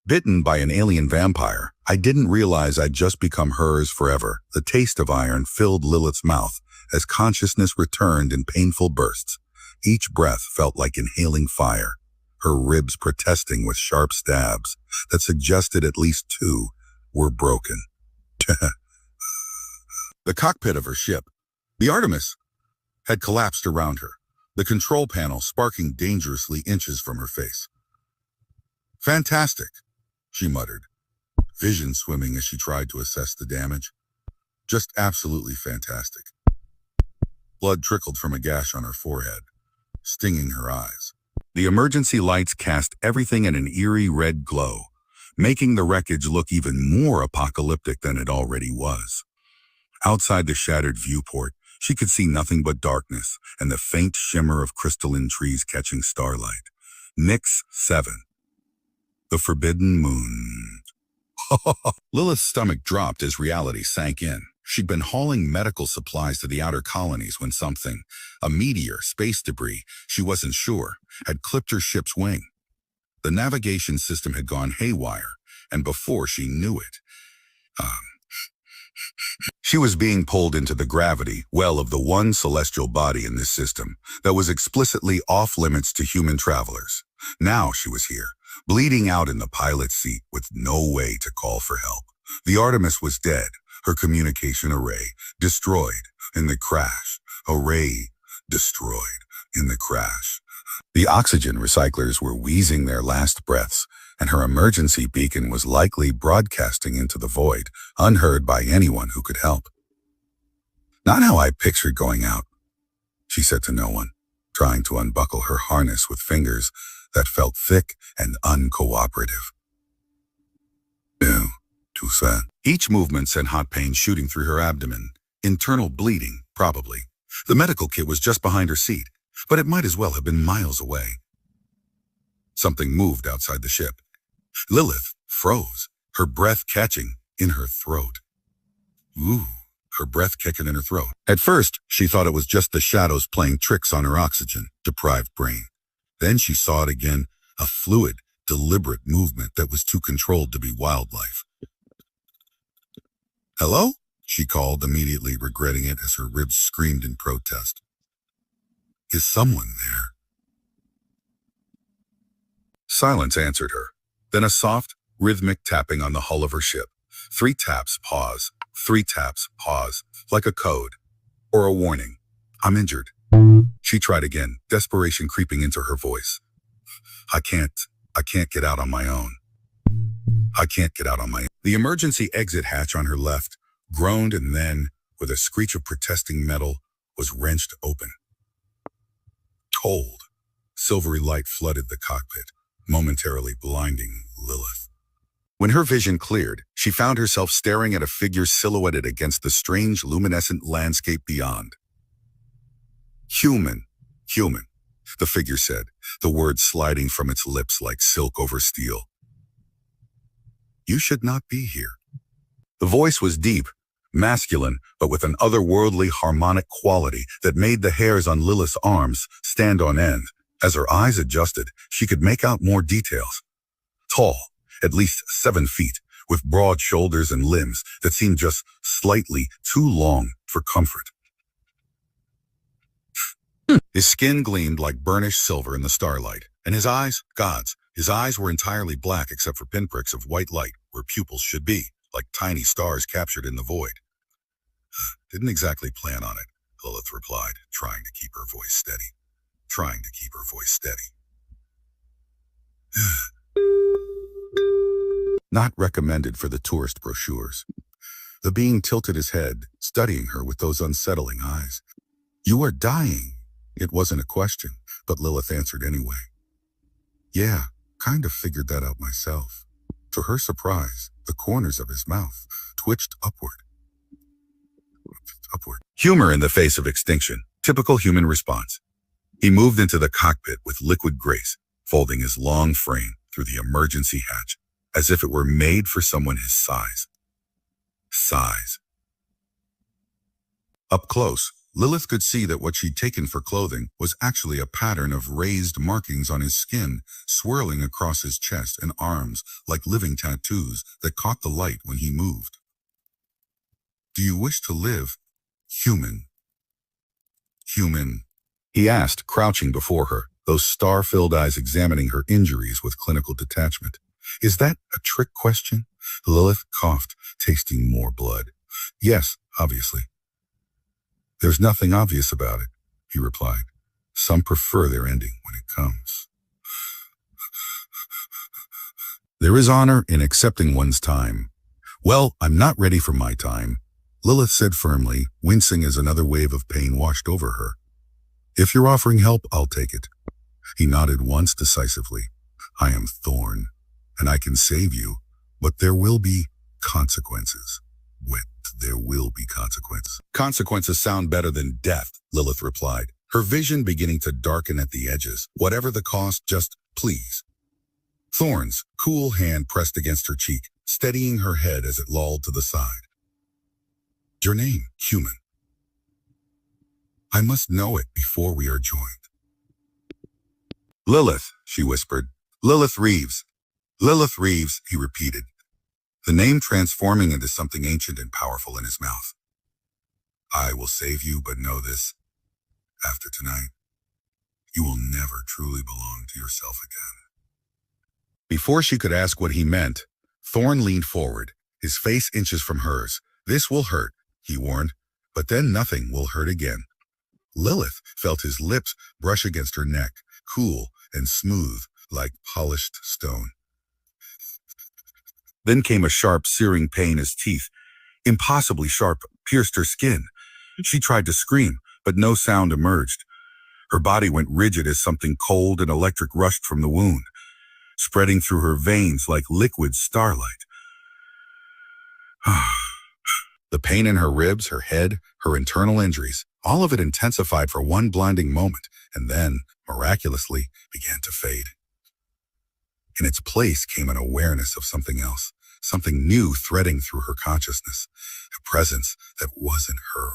Bitten by an alien vampire, I didn't realize I'd just become hers forever. The taste of iron filled Lilith's mouth as consciousness returned in painful bursts. Each breath felt like inhaling fire, her ribs protesting with sharp stabs that suggested at least two were broken. The cockpit of her ship, the Artemis, had collapsed around her, the control panel sparking dangerously inches from her face. "Fantastic," she muttered, vision swimming as she tried to assess the damage. "Just absolutely fantastic." Blood trickled from a gash on her forehead, stinging her eyes. The emergency lights cast everything in an eerie red glow, making the wreckage look even more apocalyptic than it already was. Outside the shattered viewport, she could see nothing but darkness and the faint shimmer of crystalline trees catching starlight. Nix 7. The Forbidden Moon. Lilith's stomach dropped as reality sank in. She'd been hauling medical supplies to the outer colonies when something, a meteor, space debris, she wasn't sure, had clipped her ship's wing. The navigation system had gone haywire, and before she knew it, she was being pulled into the gravity well of the one celestial body in this system that was explicitly off-limits to human travelers. Now she was here, bleeding out in the pilot's seat with no way to call for help. The Artemis was dead, her communication array destroyed in the crash. Array destroyed in the crash. The oxygen recyclers were wheezing their last breaths, and her emergency beacon was likely broadcasting into the void, unheard by anyone who could help. "Not how I pictured going out," she said to no one, trying to unbuckle her harness with fingers that felt thick and uncooperative. "No," Tu said. Each movement sent hot pain shooting through her abdomen. Internal bleeding, probably. The medical kit was just behind her seat, but it might as well have been miles away. Something moved outside the ship. Lilith froze, her breath catching in her throat. Her breath kicking in her throat. At first, she thought it was just the shadows playing tricks on her oxygen-deprived brain. Then she saw it again, a fluid, deliberate movement that was too controlled to be wildlife. "Hello?" she called, immediately regretting it as her ribs screamed in protest. "Is someone there?" Silence answered her, then a soft, rhythmic tapping on the hull of her ship. 3 taps, pause. 3 taps, pause, like a code or a warning. "I'm injured." She tried again, desperation creeping into her voice. I can't get out on my own. I can't get out on my own." The emergency exit hatch on her left groaned and then, with a screech of protesting metal, was wrenched open. Cold, silvery light flooded the cockpit, momentarily blinding Lilith. When her vision cleared, she found herself staring at a figure silhouetted against the strange luminescent landscape beyond. Human, the figure said, the words sliding from its lips like silk over steel. "You should not be here." The voice was deep, masculine, but with an otherworldly harmonic quality that made the hairs on Lilith's arms stand on end. As her eyes adjusted, she could make out more details. Tall, at least 7 feet, with broad shoulders and limbs that seemed just slightly too long for comfort. His skin gleamed like burnished silver in the starlight, and his eyes, his eyes were entirely black except for pinpricks of white light where pupils should be, like tiny stars captured in the void. "Didn't exactly plan on it," Lilith replied, trying to keep her voice steady. Not recommended for the tourist brochures. The being tilted his head, studying her with those unsettling eyes. "You are dying." It wasn't a question, but Lilith answered anyway. "Yeah, kind of figured that out myself." To her surprise, the corners of his mouth twitched upward. Humor in the face of extinction, typical human response. He moved into the cockpit with liquid grace, folding his long frame through the emergency hatch, as if it were made for someone his size. Up close, Lilith could see that what she'd taken for clothing was actually a pattern of raised markings on his skin, swirling across his chest and arms like living tattoos that caught the light when he moved. "Do you wish to live, human?" "Human?" he asked, crouching before her, those star-filled eyes examining her injuries with clinical detachment. "Is that a trick question?" Lilith coughed, tasting more blood. "Yes, obviously." "There's nothing obvious about it," he replied. "Some prefer their ending when it comes." "There is honor in accepting one's time." "Well, I'm not ready for my time," Lilith said firmly, wincing as another wave of pain washed over her. "If you're offering help, I'll take it." He nodded once decisively. "I am Thorn, and I can save you, but there will be consequences. There will be consequences." "Consequences sound better than death," Lilith replied, her vision beginning to darken at the edges. "Whatever the cost, just please." Thorn's cool hand pressed against her cheek, steadying her head as it lolled to the side. "Your name, human?" "I must know it before we are joined." "Lilith," she whispered. "Lilith Reeves." "Lilith Reeves," he repeated, the name transforming into something ancient and powerful in his mouth. "I will save you, but know this. After tonight, you will never truly belong to yourself again." Before she could ask what he meant, Thorn leaned forward, his face inches from hers. "This will hurt," he warned, "but then nothing will hurt again." Lilith felt his lips brush against her neck, cool and smooth like polished stone. Then came a sharp, searing pain as teeth, impossibly sharp, pierced her skin. She tried to scream, but no sound emerged. Her body went rigid as something cold and electric rushed from the wound, spreading through her veins like liquid starlight. The pain in her ribs, her head, her internal injuries, all of it intensified for one blinding moment, and then, miraculously, began to fade. In its place came an awareness of something else, something new threading through her consciousness, a presence that wasn't her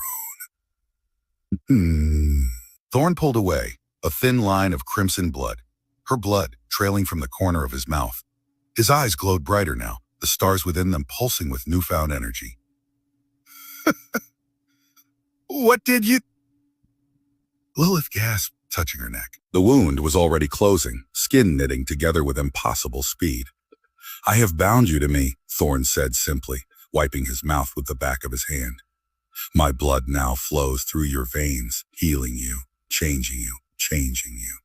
own. Thorn pulled away, a thin line of crimson blood, her blood trailing from the corner of his mouth. His eyes glowed brighter now, the stars within them pulsing with newfound energy. "What did you—" Lilith gasped, touching her neck. The wound was already closing, skin knitting together with impossible speed. "I have bound you to me," Thorn said simply, wiping his mouth with the back of his hand. "My blood now flows through your veins, healing you, changing you, changing you.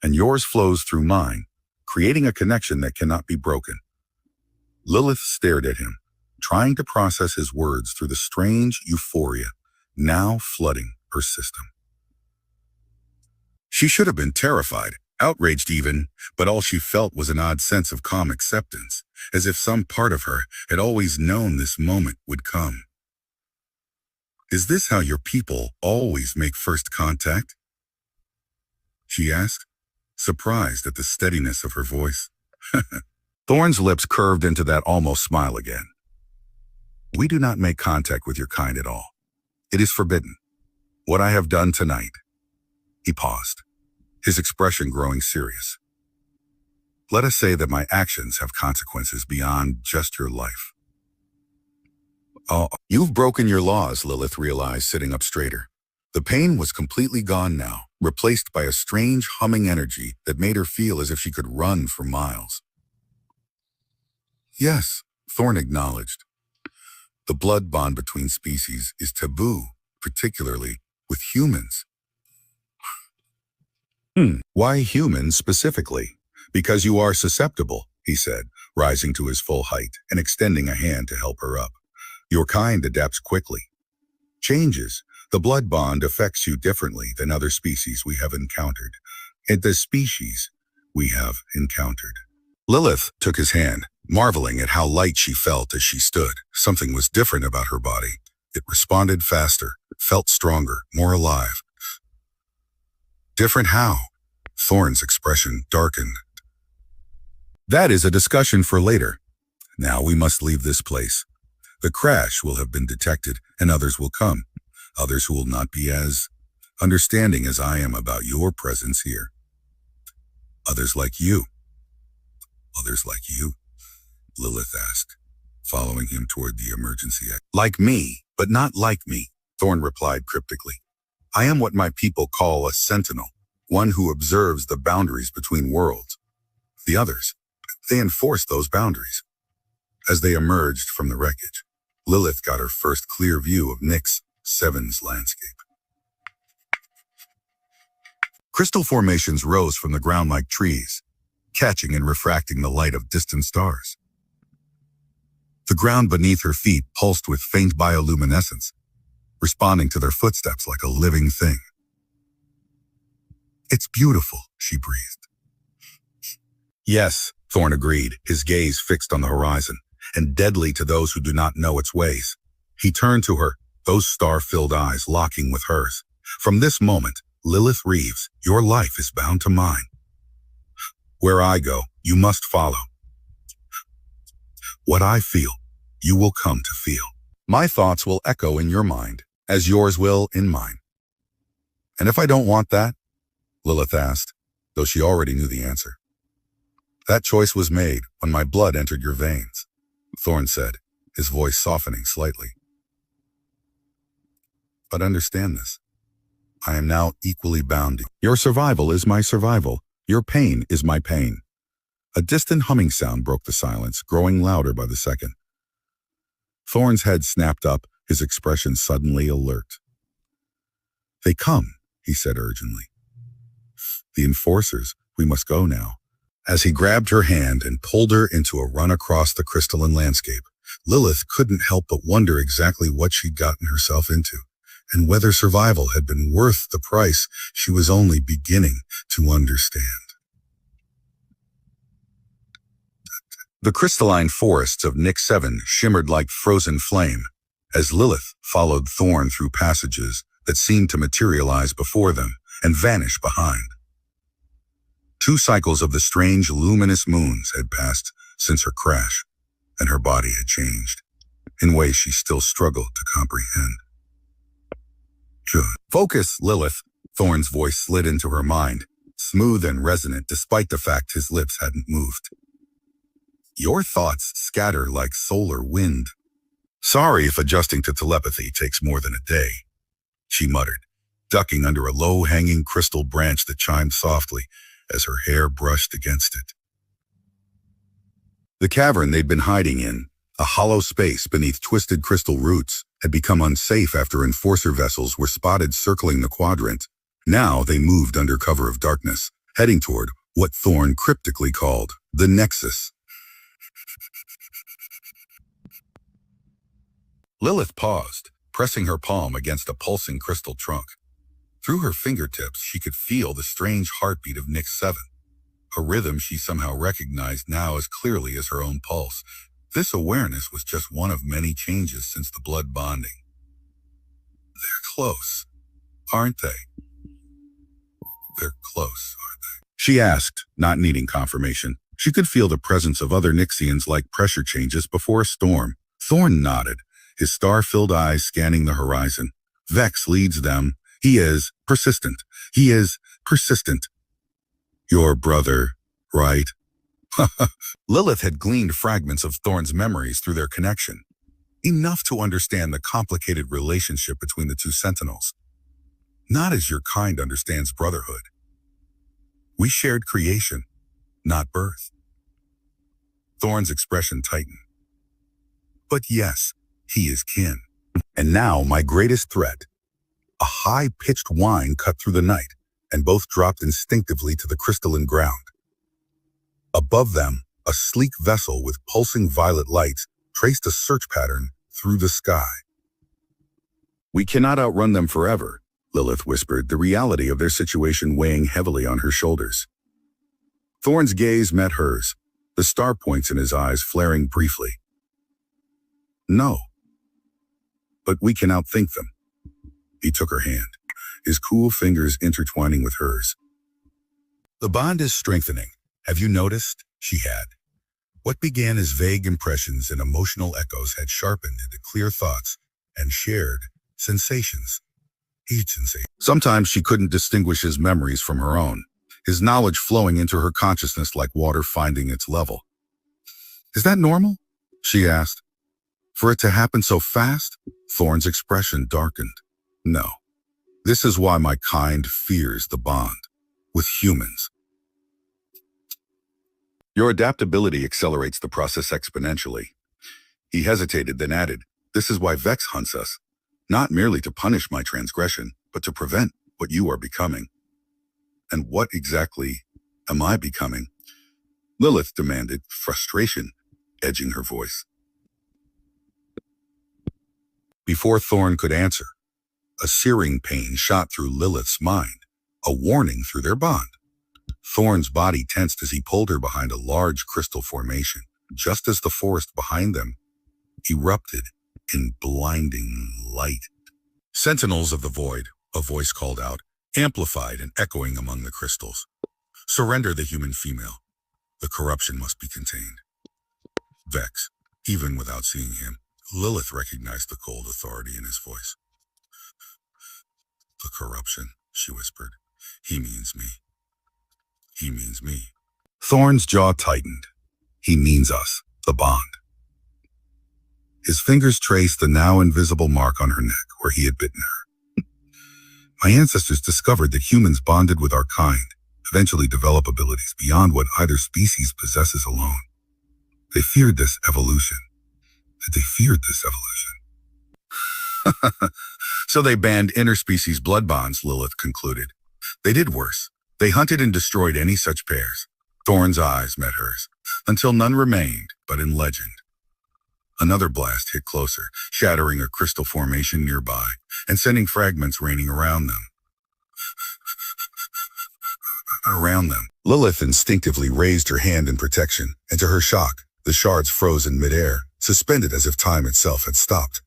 And yours flows through mine, creating a connection that cannot be broken." Lilith stared at him, trying to process his words through the strange euphoria now flooding her system. She should have been terrified, outraged even, but all she felt was an odd sense of calm acceptance, as if some part of her had always known this moment would come. "Is this how your people always make first contact?" she asked, surprised at the steadiness of her voice. Thorn's lips curved into that almost smile again. "We do not make contact with your kind at all. It is forbidden. What I have done tonight." He paused, his expression growing serious. "Let us say that my actions have consequences beyond just your life." "Oh, you've broken your laws," Lilith realized, sitting up straighter. The pain was completely gone now, replaced by a strange humming energy that made her feel as if she could run for miles. "Yes," Thorn acknowledged. "The blood bond between species is taboo, particularly with humans." "Why humans specifically?" "Because you are susceptible," he said, rising to his full height and extending a hand to help her up. "Your kind adapts quickly. Changes. The blood bond affects you differently than other species we have encountered. And the species we have encountered." Lilith took his hand, marveling at how light she felt as she stood. Something was different about her body. It responded faster, felt stronger, more alive. "Different how?" Thorn's expression darkened. "That is a discussion for later. Now we must leave this place. The crash will have been detected, and others will come. Others who will not be as understanding as I am about your presence here. Others like you. Others like you, Lilith asked, following him toward the emergency exit. Like me, but not like me, Thorn replied cryptically. I am what my people call a sentinel, one who observes the boundaries between worlds. The others, they enforce those boundaries. As they emerged from the wreckage, Lilith got her first clear view of Nyx 7's landscape. Crystal formations rose from the ground like trees, catching and refracting the light of distant stars. The ground beneath her feet pulsed with faint bioluminescence, responding to their footsteps like a living thing. It's beautiful, she breathed. Yes, Thorn agreed, his gaze fixed on the horizon, and deadly to those who do not know its ways. He turned to her, those star-filled eyes locking with hers. From this moment, Lilith Reeves, your life is bound to mine. Where I go, you must follow. What I feel, you will come to feel. My thoughts will echo in your mind, as yours will in mine. And if I don't want that? Lilith asked, though she already knew the answer. That choice was made when my blood entered your veins, Thorn said, his voice softening slightly. But understand this. I am now equally bound. Your survival is my survival. Your pain is my pain. A distant humming sound broke the silence, growing louder by the second. Thorn's head snapped up, his expression suddenly alert. They come, he said urgently. The enforcers, we must go now. As he grabbed her hand and pulled her into a run across the crystalline landscape, Lilith couldn't help but wonder exactly what she'd gotten herself into, and whether survival had been worth the price she was only beginning to understand. The crystalline forests of Nyx 7 shimmered like frozen flame, as Lilith followed Thorn through passages that seemed to materialize before them and vanish behind. 2 cycles of the strange luminous moons had passed since her crash, and her body had changed, in ways she still struggled to comprehend. Focus, Lilith, Thorn's voice slid into her mind, smooth and resonant despite the fact his lips hadn't moved. Your thoughts scatter like solar wind. Sorry if adjusting to telepathy takes more than a day, she muttered, ducking under a low-hanging crystal branch that chimed softly as her hair brushed against it. The cavern they'd been hiding in, a hollow space beneath twisted crystal roots, had become unsafe after enforcer vessels were spotted circling the quadrant. Now they moved under cover of darkness, heading toward what Thorn cryptically called the Nexus. Lilith paused, pressing her palm against a pulsing crystal trunk. Through her fingertips, she could feel the strange heartbeat of Nyx 7, a rhythm she somehow recognized now as clearly as her own pulse. This awareness was just one of many changes since the blood bonding. They're close, aren't they? They're close, aren't they? She asked, not needing confirmation. She could feel the presence of other Nyxians like pressure changes before a storm. Thorn nodded, his star-filled eyes scanning the horizon. Vex leads them. He is persistent. He is persistent. Your brother, right? Lilith had gleaned fragments of Thorn's memories through their connection, enough to understand the complicated relationship between the 2 sentinels. Not as your kind understands brotherhood. We shared creation, not birth. Thorn's expression tightened. But yes, he is kin. And now my greatest threat. A high-pitched whine cut through the night, and both dropped instinctively to the crystalline ground. Above them, a sleek vessel with pulsing violet lights traced a search pattern through the sky. We cannot outrun them forever, Lilith whispered, the reality of their situation weighing heavily on her shoulders. Thorn's gaze met hers, the star points in his eyes flaring briefly. No. But we can outthink them. He took her hand, his cool fingers intertwining with hers. The bond is strengthening. Have you noticed? She had. What began as vague impressions and emotional echoes had sharpened into clear thoughts and shared sensations. Agency. Sometimes she couldn't distinguish his memories from her own, his knowledge flowing into her consciousness like water finding its level. Is that normal? She asked. For it to happen so fast? Thorn's expression darkened. No. This is why my kind fears the bond with humans. Your adaptability accelerates the process exponentially. He hesitated, then added, this is why Vex hunts us, not merely to punish my transgression, but to prevent what you are becoming. And what exactly am I becoming? Lilith demanded, frustration edging her voice. Before Thorn could answer, a searing pain shot through Lilith's mind, a warning through their bond. Thorn's body tensed as he pulled her behind a large crystal formation, just as the forest behind them erupted in blinding light. Sentinels of the void, a voice called out, amplified and echoing among the crystals. Surrender the human female. The corruption must be contained. Vex, even without seeing him, Lilith recognized the cold authority in his voice. The corruption, she whispered. He means me. He means me. Thorn's jaw tightened. He means us, the bond. His fingers traced the now invisible mark on her neck where he had bitten her. My ancestors discovered that humans bonded with our kind eventually develop abilities beyond what either species possesses alone. They feared this evolution. They feared this evolution. So they banned interspecies blood bonds, Lilith concluded. They did worse. They hunted and destroyed any such pairs. Thorn's eyes met hers, until none remained but in legend. Another blast hit closer, shattering a crystal formation nearby and sending fragments raining around them. Lilith instinctively raised her hand in protection, and to her shock, the shards froze in midair, suspended as if time itself had stopped.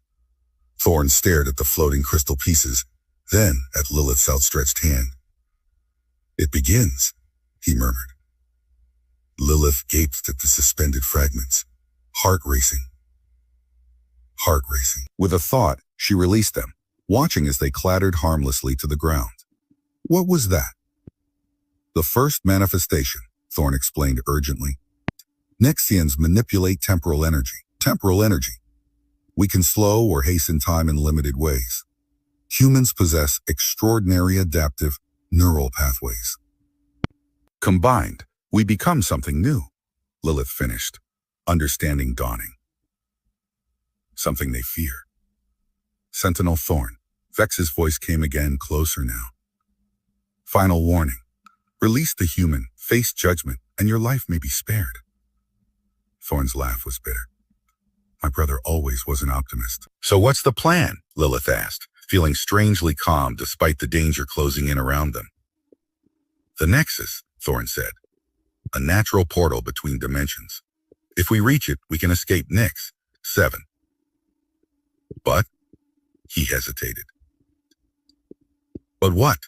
Thorn stared at the floating crystal pieces, then at Lilith's outstretched hand. It begins, he murmured. Lilith gaped at the suspended fragments, heart racing. Heart racing. With a thought, she released them, watching as they clattered harmlessly to the ground. What was that? The first manifestation, Thorn explained urgently. Nexians manipulate temporal energy. Temporal energy. We can slow or hasten time in limited ways. Humans possess extraordinary adaptive neural pathways. Combined, we become something new, Lilith finished, understanding dawning. Something they fear. Sentinel Thorn. Vex's voice came again, closer now. Final warning. Release the human, face judgment, and your life may be spared. Thorn's laugh was bitter. My brother always was an optimist. So what's the plan? Lilith asked, feeling strangely calm despite the danger closing in around them. The Nexus, Thorn said. A natural portal between dimensions. If we reach it, we can escape Nyx. 7. But, he hesitated. But what?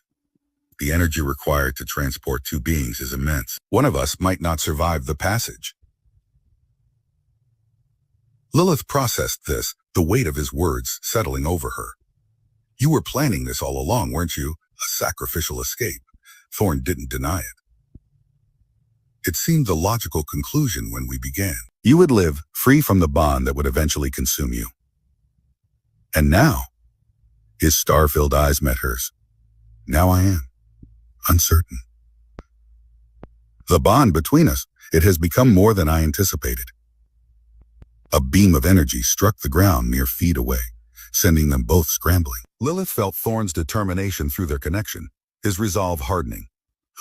The energy required to transport two beings is immense. One of us might not survive the passage. Lilith processed this, the weight of his words settling over her. You were planning this all along, weren't you? A sacrificial escape. Thorn didn't deny it. It seemed the logical conclusion when we began. You would live free from the bond that would eventually consume you. And now, his star-filled eyes met hers. Now I am. Uncertain. The bond between us, it has become more than I anticipated. A beam of energy struck the ground mere feet away, sending them both scrambling. Lilith felt Thorn's determination through their connection, his resolve hardening.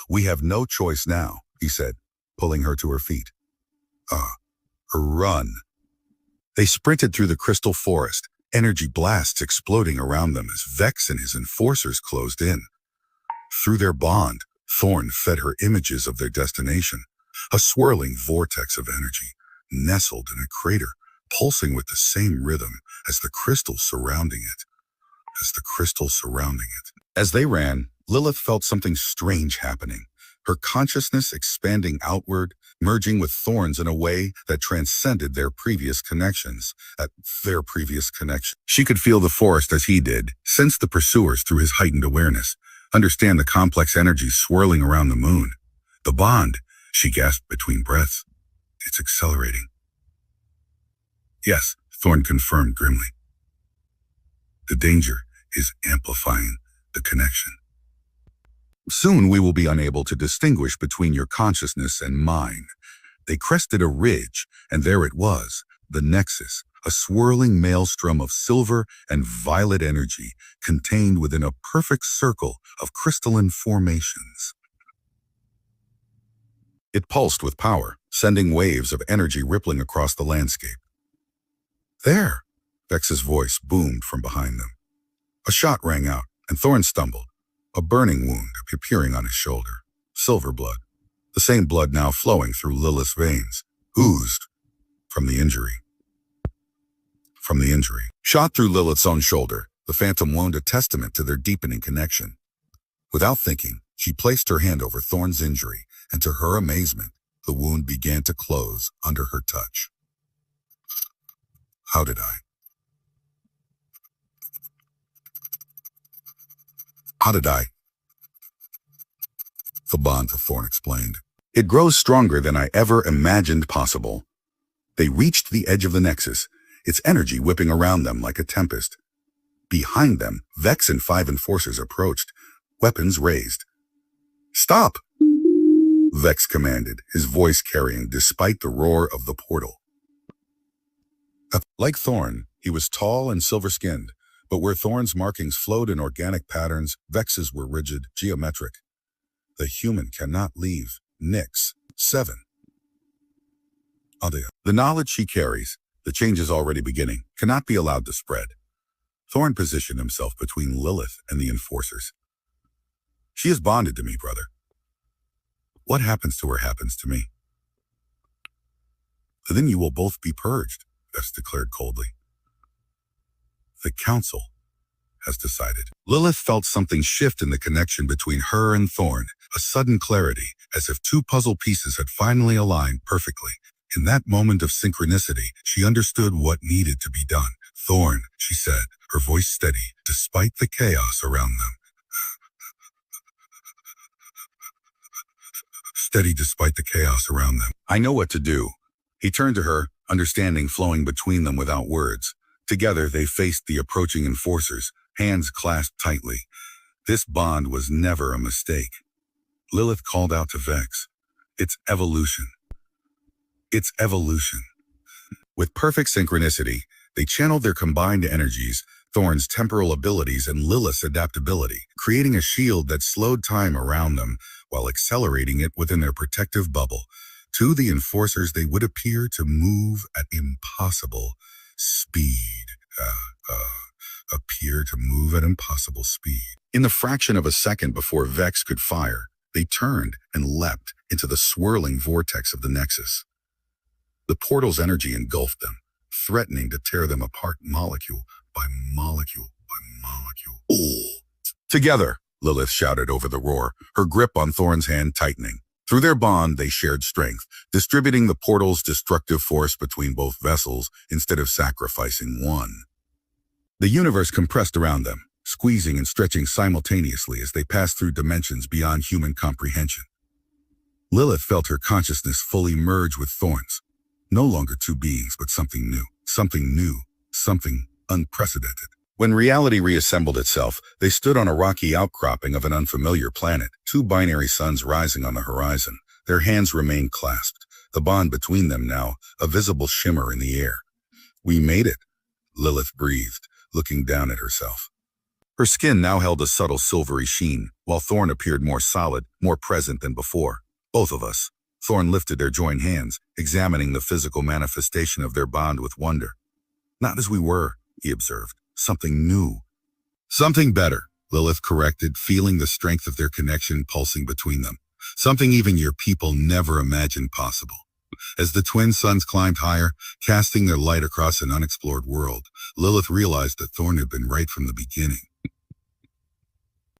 We have no choice now, he said, pulling her to her feet. Run. They sprinted through the crystal forest, energy blasts exploding around them as Vex and his enforcers closed in. Through their bond, Thorn fed her images of their destination, a swirling vortex of energy, nestled in a crater, pulsing with the same rhythm as the crystals surrounding it. As they ran, Lilith felt something strange happening, her consciousness expanding outward, merging with Thorn's in a way that transcended their previous connections. She could feel the forest as he did, sense the pursuers through his heightened awareness, understand the complex energies swirling around the moon. The bond, she gasped between breaths. It's accelerating. Yes, Thorn confirmed grimly. The danger is amplifying the connection. Soon we will be unable to distinguish between your consciousness and mine. They crested a ridge, and there it was, the Nexus, a swirling maelstrom of silver and violet energy contained within a perfect circle of crystalline formations. It pulsed with power, sending waves of energy rippling across the landscape. There! Vex's voice boomed from behind them. A shot rang out, and Thorn stumbled, a burning wound appearing on his shoulder. Silver blood, the same blood now flowing through Lilith's veins, oozed from the injury. Shot through Lilith's own shoulder, the phantom wound a testament to their deepening connection. Without thinking, she placed her hand over Thorn's injury, and to her amazement, the wound began to close under her touch. How did I? The bond to Thorn explained. It grows stronger than I ever imagined possible. They reached the edge of the Nexus, its energy whipping around them like a tempest. Behind them, Vex and 5 enforcers approached, weapons raised. Stop! Vex commanded, his voice carrying despite the roar of the portal. Like Thorn, he was tall and silver-skinned, but where Thorn's markings flowed in organic patterns, Vex's were rigid, geometric. The human cannot leave. Nyx, 7. The knowledge she carries, the change is already beginning, cannot be allowed to spread. Thorn positioned himself between Lilith and the enforcers. She is bonded to me, brother. What happens to her happens to me. Then you will both be purged, Vex declared coldly. The council has decided. Lilith felt something shift in the connection between her and Thorn, a sudden clarity, as if 2 puzzle pieces had finally aligned perfectly. In that moment of synchronicity, she understood what needed to be done. Thorn, she said, her voice steady, despite the chaos around them. I know what to do. He turned to her, understanding flowing between them without words. Together they faced the approaching enforcers, hands clasped tightly. This bond was never a mistake. Lilith called out to Vex. It's evolution. With perfect synchronicity, they channeled their combined energies, Thorn's temporal abilities and Lilith's adaptability, creating a shield that slowed time around them while accelerating it within their protective bubble. To the enforcers, they would appear to move at impossible speed. In the fraction of a second before Vex could fire, they turned and leapt into the swirling vortex of the Nexus. The portal's energy engulfed them, threatening to tear them apart molecule by molecule. Together, Lilith shouted over the roar, her grip on Thorn's hand tightening. Through their bond, they shared strength, distributing the portal's destructive force between both vessels instead of sacrificing one. The universe compressed around them, squeezing and stretching simultaneously as they passed through dimensions beyond human comprehension. Lilith felt her consciousness fully merge with Thorn's. No longer 2 beings, but something new, something unprecedented. When reality reassembled itself, they stood on a rocky outcropping of an unfamiliar planet, 2 binary suns rising on the horizon. Their hands remained clasped, the bond between them now a visible shimmer in the air. We made it, Lilith breathed, looking down at herself. Her skin now held a subtle silvery sheen, while Thorn appeared more solid, more present than before. Both of us. Thorn lifted their joined hands, examining the physical manifestation of their bond with wonder. Not as we were, he observed. Something new. Something better, Lilith corrected, feeling the strength of their connection pulsing between them. Something even your people never imagined possible. As the twin suns climbed higher, casting their light across an unexplored world, Lilith realized that Thorn had been right from the beginning.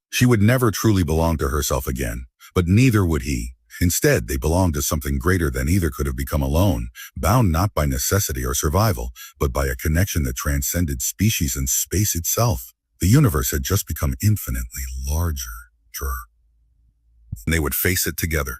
She would never truly belong to herself again, but neither would he. Instead, they belonged to something greater than either could have become alone, bound not by necessity or survival, but by a connection that transcended species and space itself. The universe had just become infinitely larger. And they would face it together.